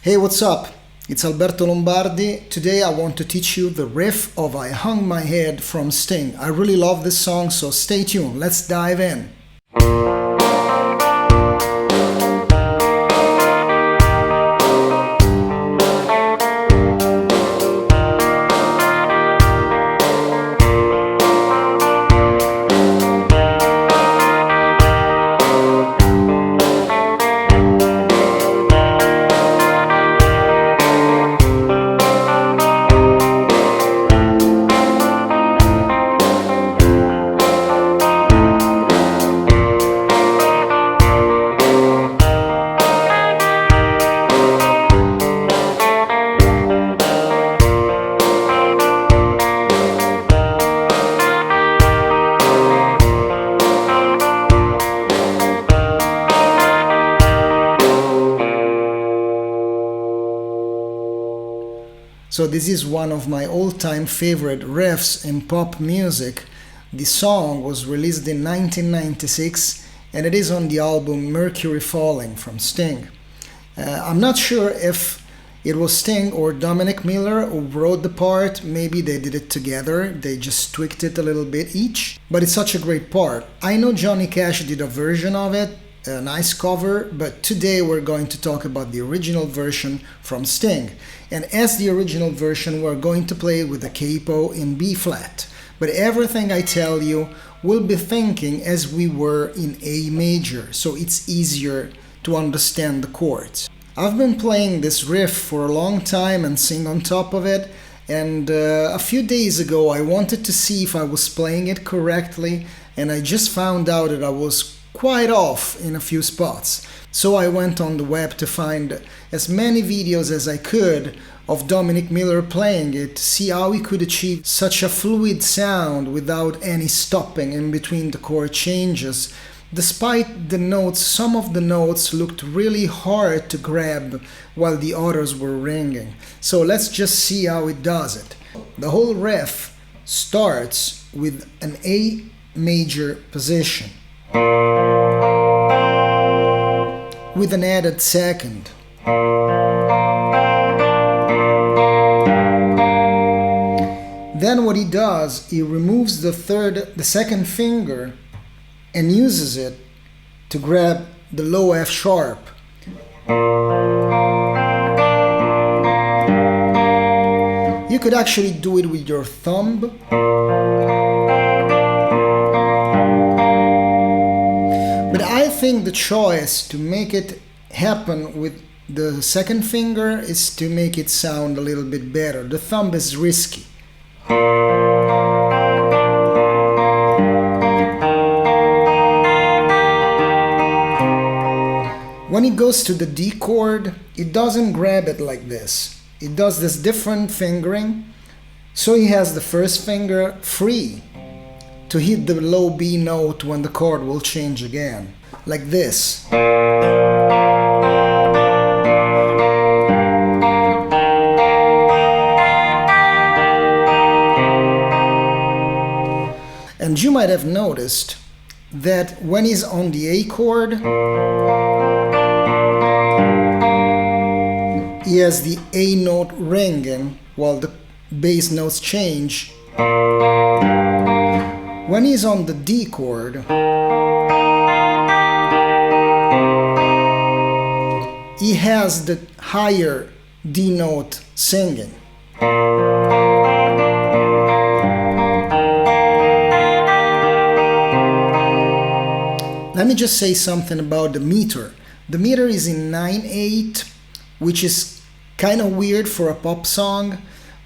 Hey, what's up? It's Alberto Lombardi. Today I want to teach you the riff of I Hung My Head from Sting. I really love this song, so stay tuned. Let's dive in. So this is one of my all-time favorite riffs in pop music. The song was released in 1996 and it is on the album Mercury Falling from Sting. I'm not sure if it was Sting or Dominic Miller who wrote the part. Maybe they did it together, they just tweaked it a little bit each. But it's such a great part. I know Johnny Cash did a version of it, a nice cover, but today we're going to talk about the original version from Sting. And as the original version, we're going to play with the capo in B flat. But everything I tell you, we'll be thinking as we were in A major, so it's easier to understand the chords. I've been playing this riff for a long time and sing on top of it, and a few days ago I wanted to see if I was playing it correctly, and I just found out that I was quite off in a few spots. So I went on the web to find as many videos as I could of Dominic Miller playing it to see how he could achieve such a fluid sound without any stopping in between the chord changes. Despite the notes, some of the notes looked really hard to grab while the others were ringing. So let's just see how it does it. The whole riff starts with an A major position with an added second. Then what he does, he removes the second finger and uses it to grab the low F sharp. You could actually do it with your thumb. But I think the choice to make it happen with the second finger is to make it sound a little bit better. The thumb is risky. When it goes to the D chord, it doesn't grab it like this. It does this different fingering. So he has the first finger free to hit the low B note when the chord will change again, like this. And you might have noticed that when he's on the A chord, he has the A note ringing while the bass notes change. When he's on the D chord, he has the higher D note singing. Let me just say something about the meter. The meter is in 9/8, which is kind of weird for a pop song,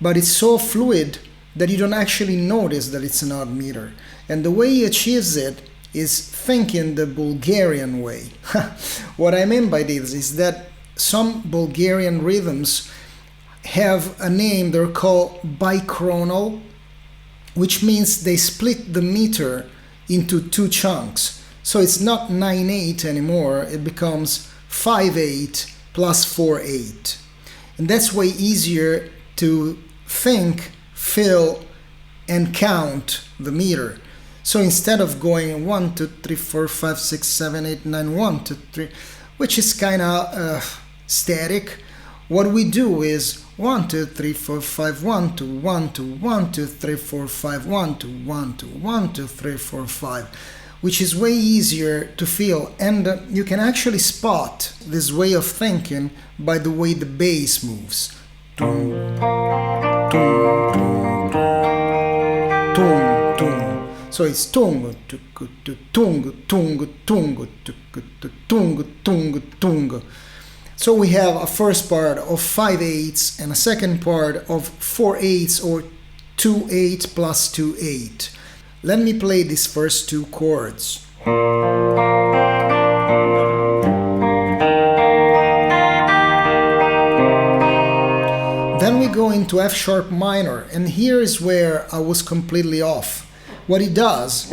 but it's so fluid that you don't actually notice that it's an odd meter. And the way he achieves it is thinking the Bulgarian way. What I mean by this is that some Bulgarian rhythms have a name, they're called bichronal, which means they split the meter into two chunks. So it's not 9/8 anymore, it becomes 5/8 plus 4/8. And that's way easier to think, feel, and count the meter. So instead of going 1, 2, 3, 4, 5, 6, 7, 8, 9, 1, 2, 3, which is kind of static, what we do is 1 2 3 4 5 1 2 1 2 1 2 3 4 5 1 2 1 2 1 2 3 4 5, which is way easier to feel, and you can actually spot this way of thinking by the way the bass moves. Tum, tum, tum, tum, tum. So it's tung, tung, tung, tung, tung, tung, tung. So we have a first part of 5/8 and a second part of 4/8 or 2/8 plus 2/8. Let me play these first two chords. Then we go into F sharp minor, and here is where I was completely off. What he does,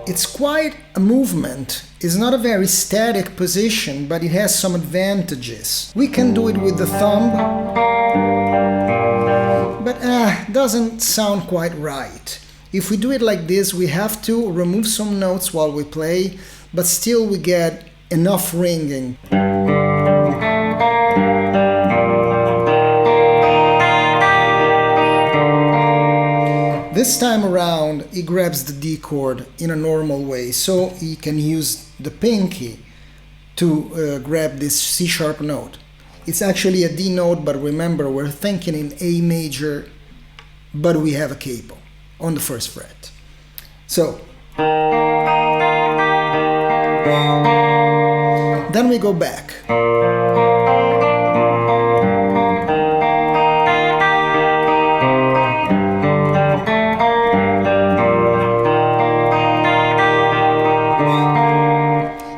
it's quite a movement. It's not a very static position, but it has some advantages. We can do it with the thumb, but doesn't sound quite right. If we do it like this, we have to remove some notes while we play, but still we get enough ringing. This time around, he grabs the D chord in a normal way, so he can use the pinky to grab this C sharp note. It's actually a D note, but remember, we're thinking in A major, but we have a capo on the first fret. So, then we go back.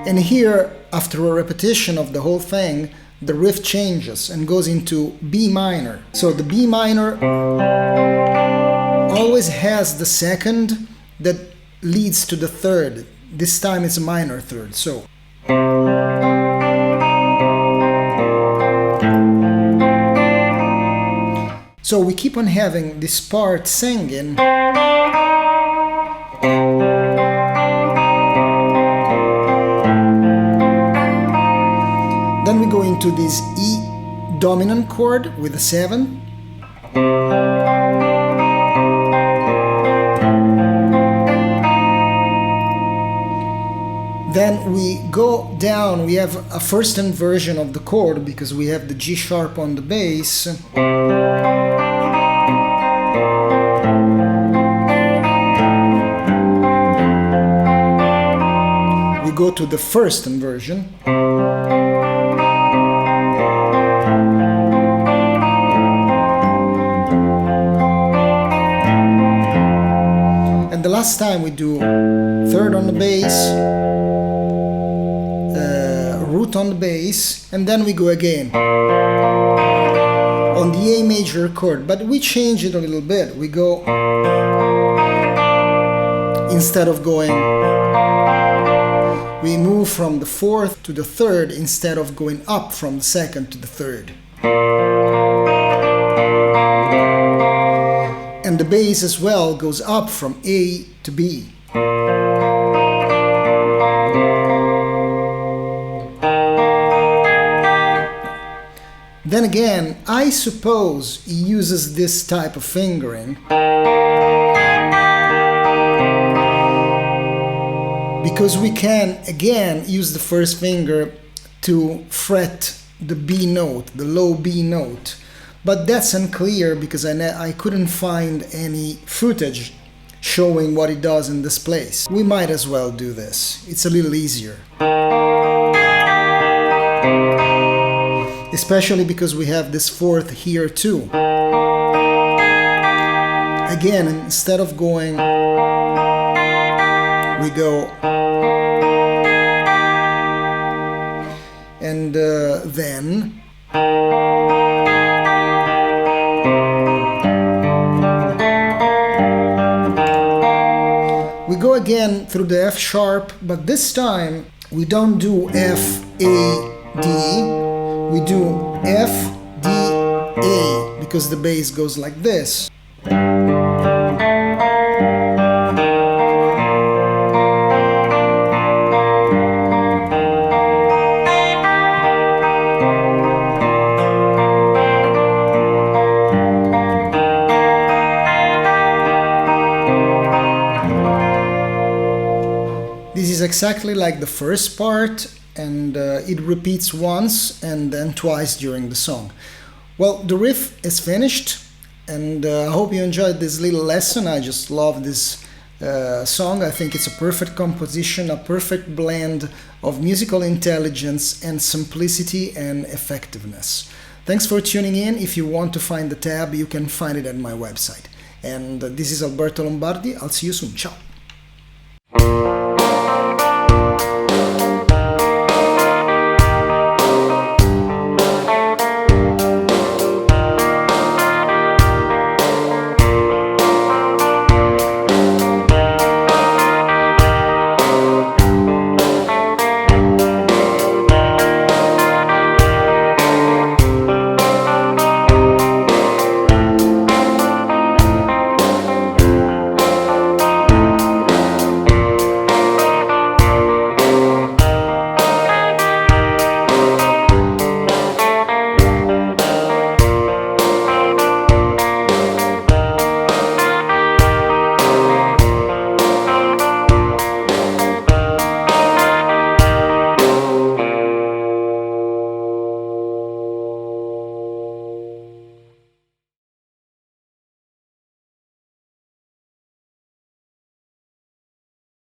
And here, after a repetition of the whole thing, the riff changes and goes into B minor. So the B minor always has the second that leads to the third. This time it's a minor third. So we keep on having this part singing. Then we go into this E dominant chord with a 7. Then we go down, we have a first inversion of the chord because we have the G sharp on the bass. We go to the first inversion. And the last time we do third on the bass, root on the bass, and then we go again on the A major chord, but we change it a little bit. We go, instead of going, we move from the fourth to the third instead of going up from the second to the third. And the bass as well goes up from A to B. Then again, I suppose he uses this type of fingering because we can again use the first finger to fret the B note, the low B note. But that's unclear because I couldn't find any footage showing what it does in this place. We might as well do this. It's a little easier. Especially because we have this fourth here too. Again, instead of going, we go, and then we go again through the F sharp, but this time we don't do F, A, D. We do F, D, A, because the bass goes like this. exactly like the first part, and it repeats once and then twice during the song. Well, the riff is finished, and I hope you enjoyed this little lesson. I just love this song. I think it's a perfect composition, a perfect blend of musical intelligence and simplicity and effectiveness. Thanks for tuning in. If you want to find the tab, you can find it at my website. And this is Alberto Lombardi. I'll see you soon. Ciao.